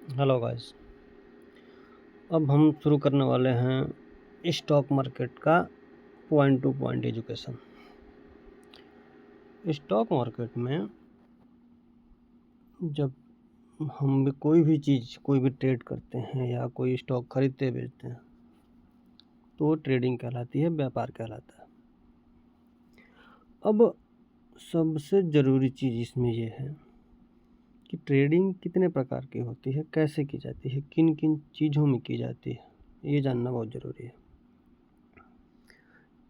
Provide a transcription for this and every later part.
Hello guys. अब हम शुरू करने वाले हैं स्टॉक मार्केट का point two point education. Stock market में जब हम भी कोई भी चीज़ कोई भी ट्रेड करते हैं या कोई स्टॉक खरीदते बेचते हैं तो वो ट्रेडिंग कहलाती है, व्यापार कहलाता है। अब सबसे ज़रूरी चीज़ इसमें ये है कि ट्रेडिंग कितने प्रकार की होती है, कैसे की जाती है, किन किन चीज़ों में की जाती है, ये जानना बहुत ज़रूरी है।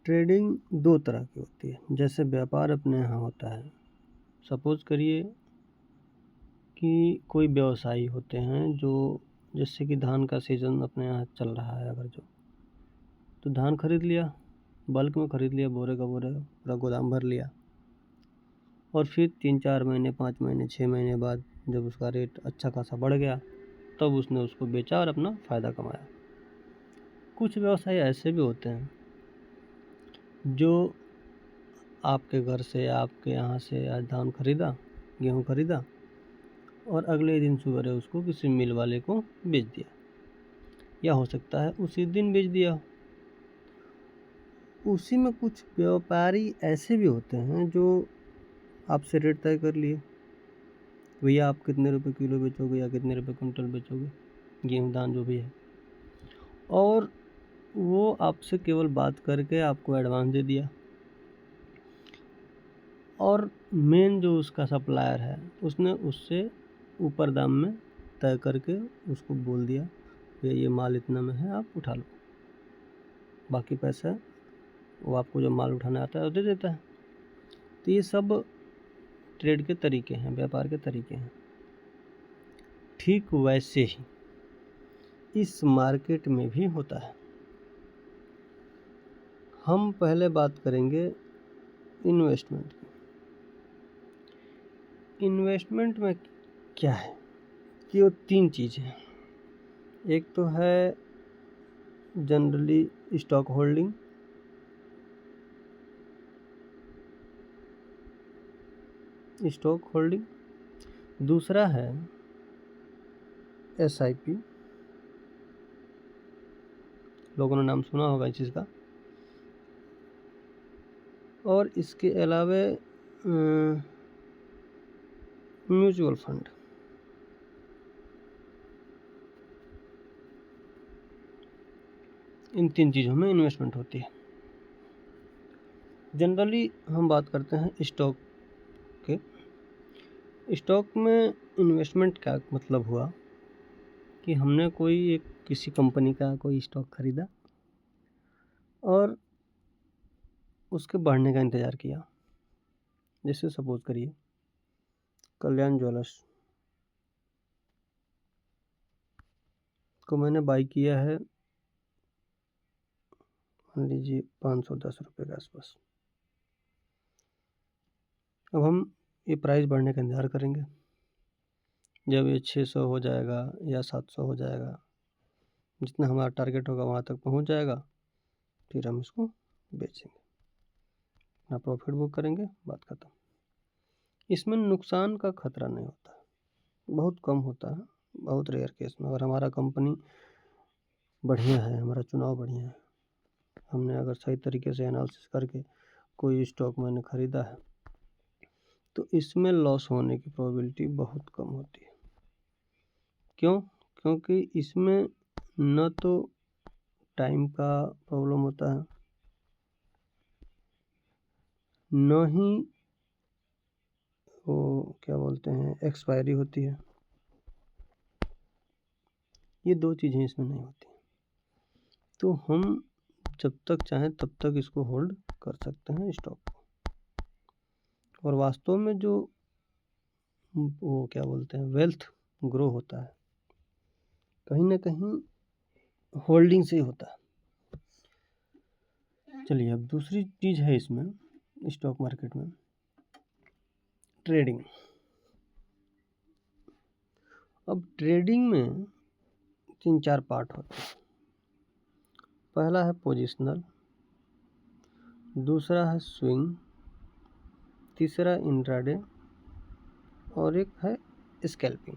ट्रेडिंग दो तरह की होती है। जैसे व्यापार अपने यहाँ होता है, सपोज़ करिए कि कोई व्यवसायी होते हैं जो, जैसे कि धान का सीज़न अपने यहाँ चल रहा है, अगर तो धान खरीद लिया, बल्क में खरीद लिया, बोरे का बोरे पूरा गोदाम भर लिया, और फिर 3-4 महीने 5 महीने 6 महीने बाद जब उसका रेट अच्छा खासा बढ़ गया तब उसने उसको बेचा और अपना फ़ायदा कमाया। कुछ व्यवसाय ऐसे भी होते हैं जो आपके घर से या आपके यहाँ से आज धान खरीदा, गेहूँ खरीदा और अगले दिन सवेरे उसको किसी मिल वाले को बेच दिया, या हो सकता है उसी दिन बेच दिया। उसी में कुछ व्यापारी ऐसे भी होते हैं जो आपसे रेट तय कर लिए, भैया आप कितने रुपए किलो बेचोगे या कितने रुपए कुंटल बेचोगे, गेहूँ धान जो भी है, और वो आपसे केवल बात करके आपको एडवांस दे दिया, और मेन जो उसका सप्लायर है उसने उससे ऊपर दाम में तय करके उसको बोल दिया कि ये माल इतना में है, आप उठा लो, बाकी पैसा वो आपको जो माल उठाने आता है वो दे देता है। तो ये सब ट्रेड के तरीके हैं, व्यापार के तरीके हैं। ठीक वैसे ही इस मार्केट में भी होता है। हम पहले बात करेंगे इन्वेस्टमेंट की। इन्वेस्टमेंट में क्या है कि वो 3 चीज़ हैं। एक तो है जनरली स्टॉक होल्डिंग, दूसरा है SIP, लोगों ने नाम सुना होगा इस चीज़ का, और इसके अलावा म्यूचुअल फंड। इन 3 चीज़ों में इन्वेस्टमेंट होती है। जनरली हम बात करते हैं स्टॉक के। स्टॉक में इन्वेस्टमेंट का मतलब हुआ कि हमने कोई किसी कंपनी का कोई स्टॉक खरीदा और उसके बढ़ने का इंतज़ार किया। जैसे सपोज करिए कल्याण ज्वेलर्स को मैंने बाई किया है, मान लीजिए 510 रुपये के आसपास। अब हम ये प्राइस बढ़ने का इंतज़ार करेंगे, जब ये 600 हो जाएगा या 700 हो जाएगा, जितना हमारा टारगेट होगा वहाँ तक पहुँच जाएगा, फिर हम इसको बेचेंगे, अपना प्रॉफिट बुक करेंगे, बात खत्म। इसमें नुकसान का खतरा नहीं होता है, बहुत कम होता है, बहुत रेयर केस में। अगर हमारा कंपनी बढ़िया है, हमारा चुनाव बढ़िया है, हमने अगर सही तरीके से एनालिसिस करके कोई स्टॉक मैंने ख़रीदा है, तो इसमें लॉस होने की प्रोबेबिलिटी बहुत कम होती है। क्यों? क्योंकि इसमें न तो टाइम का प्रॉब्लम होता है, न ही वो क्या बोलते हैं एक्सपायरी होती है। ये 2 चीज़ें इसमें नहीं होती। तो हम जब तक चाहें तब तक इसको होल्ड कर सकते हैं स्टॉक को। और वास्तव में जो वो क्या बोलते हैं वेल्थ ग्रो होता है, कहीं ना कहीं होल्डिंग से ही होता है। चलिए, अब दूसरी चीज़ है इसमें स्टॉक मार्केट में ट्रेडिंग। अब ट्रेडिंग में 3-4 पार्ट होते हैं। पहला है पोजिशनल, दूसरा है स्विंग, तीसरा इंट्राडे, और एक है स्कैल्पिंग।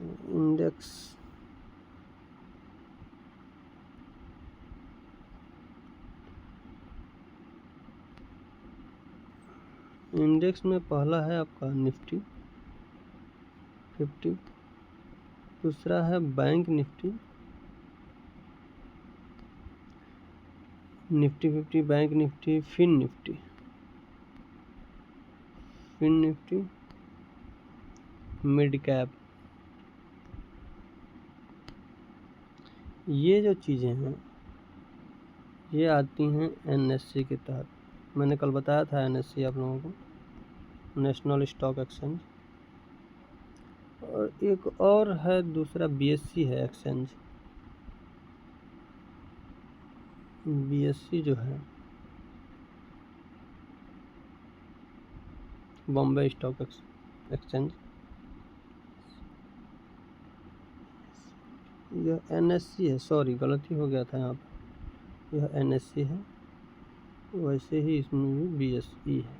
इंडेक्स इंडेक्स में पहला है आपका निफ्टी 50, दूसरा है bank Nifty 50, bank Nifty, fin Nifty, mid cap. ये जो चीज़ें हैं ये आती हैं एनएससी के तहत। मैंने कल बताया था एनएससी आप लोगों को, नेशनल स्टॉक एक्सचेंज। और एक और है दूसरा बीएससी है एक्सचेंज। बीएससी जो है बॉम्बे स्टॉक एक्सचेंज। यह एनएससी है, सॉरी गलती हो गया था यहाँ पर, यह एनएससी है, वैसे ही इसमें भी बीएसई है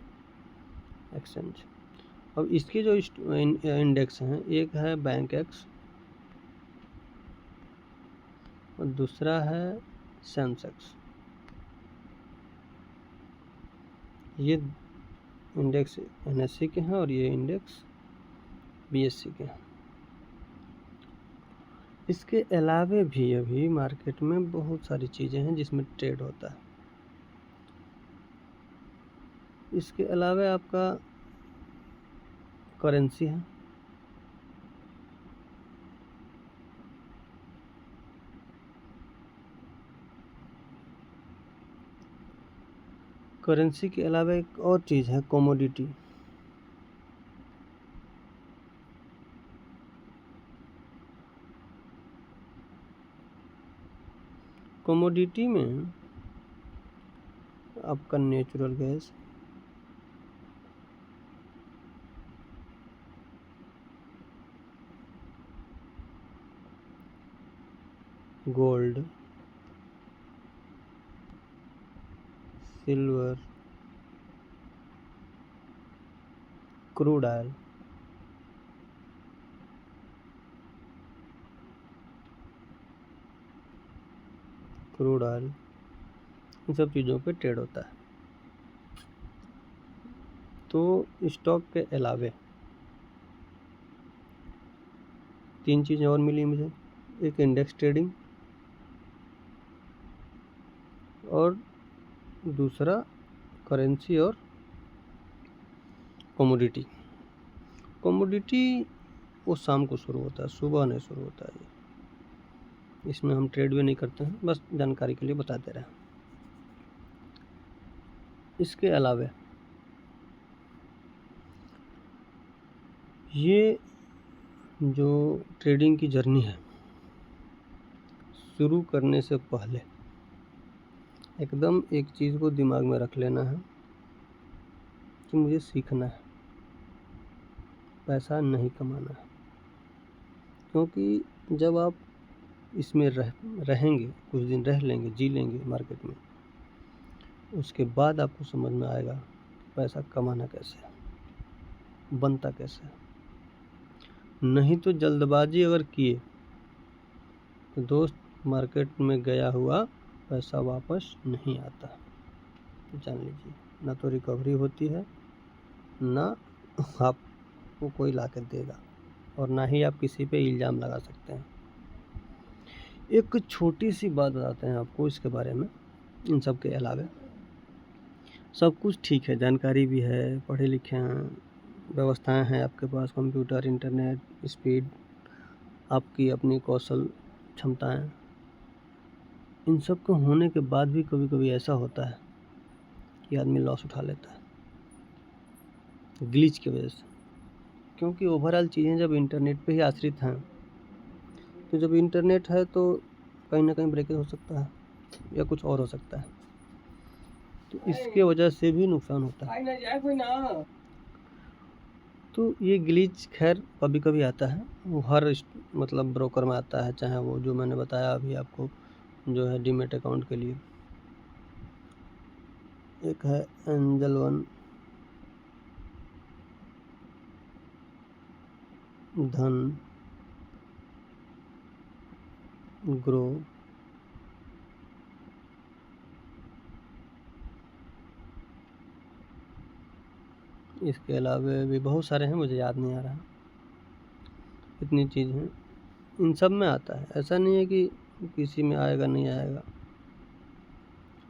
एक्सचेंज। अब इसके जो इंडेक्स हैं, एक है बैंक एक्स और दूसरा है सेंसेक्स। ये इंडेक्स एनएससी के हैं और ये इंडेक्स बीएससी के हैं। इसके अलावे भी अभी मार्केट में बहुत सारी चीज़ें हैं जिसमें ट्रेड होता है। इसके अलावा आपका करेंसी है, करेंसी के अलावा एक और चीज़ है कमोडिटी। कमोडिटी में आपका natural gas, gold, silver, crude oil, इन सब चीज़ों पे ट्रेड होता है। तो स्टॉक के अलावे 3 चीज़ें और मिली मुझे, एक इंडेक्स ट्रेडिंग और दूसरा करेंसी और कमोडिटी। वो शाम को शुरू होता है, सुबह नहीं शुरू होता है। इसमें हम ट्रेड भी नहीं करते हैं, बस जानकारी के लिए बताते रहे। इसके अलावे ये जो ट्रेडिंग की जर्नी है, शुरू करने से पहले एकदम एक चीज़ को दिमाग में रख लेना है कि मुझे सीखना है, पैसा नहीं कमाना है। क्योंकि जब आप इसमें रहेंगे, कुछ दिन रह लेंगे, जी लेंगे मार्केट में, उसके बाद आपको समझ में आएगा पैसा कमाना कैसे है, बनता कैसे है। नहीं तो जल्दबाजी अगर किए तो दोस्त मार्केट में गया हुआ पैसा वापस नहीं आता, जान लीजिए। ना तो रिकवरी होती है, ना आपको कोई ला कर देगा, और ना ही आप किसी पे इल्ज़ाम लगा सकते हैं। एक छोटी सी बात बताते हैं आपको इसके बारे में। इन सब के अलावा सब कुछ ठीक है, जानकारी भी है, पढ़े लिखे हैं, व्यवस्थाएं हैं आपके पास, कंप्यूटर, इंटरनेट, स्पीड, आपकी अपनी कौशल क्षमताएं। इन सब के होने के बाद भी कभी कभी ऐसा होता है कि आदमी लॉस उठा लेता है ग्लिच की वजह से। क्योंकि ओवरऑल चीज़ें जब इंटरनेट पे ही आश्रित हैं, तो जब इंटरनेट है तो कहीं ना कहीं ब्रेकेज हो सकता है या कुछ और हो सकता है, तो इसके वजह से भी नुकसान होता है। तो ये ग्लिच खैर कभी कभी आता है, वो हर मतलब ब्रोकर में आता है, चाहे वो जो मैंने बताया अभी आपको जो है डीमेट अकाउंट के लिए। एक है एंजल वन, धन, ग्रो, इसके अलावा भी बहुत सारे हैं, मुझे याद नहीं आ रहा। इतनी चीज़ हैं, इन सब में आता है, ऐसा नहीं है कि किसी में आएगा नहीं आएगा।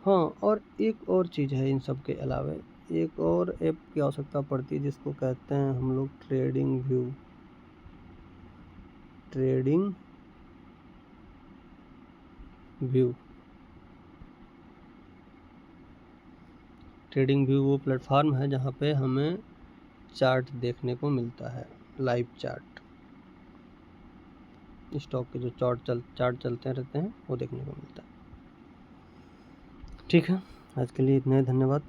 हाँ, और एक और चीज़ है इन सब के अलावा, एक और ऐप की आवश्यकता पड़ती है जिसको कहते हैं हम लोग trading view. Trading view trading view वो प्लेटफॉर्म है जहाँ पे हमें चार्ट देखने को मिलता है, लाइव चार्ट। स्टॉक के जो चार्ट चलते रहते हैं वो देखने को मिलता है। ठीक है, आज के लिए इतना ही, धन्यवाद।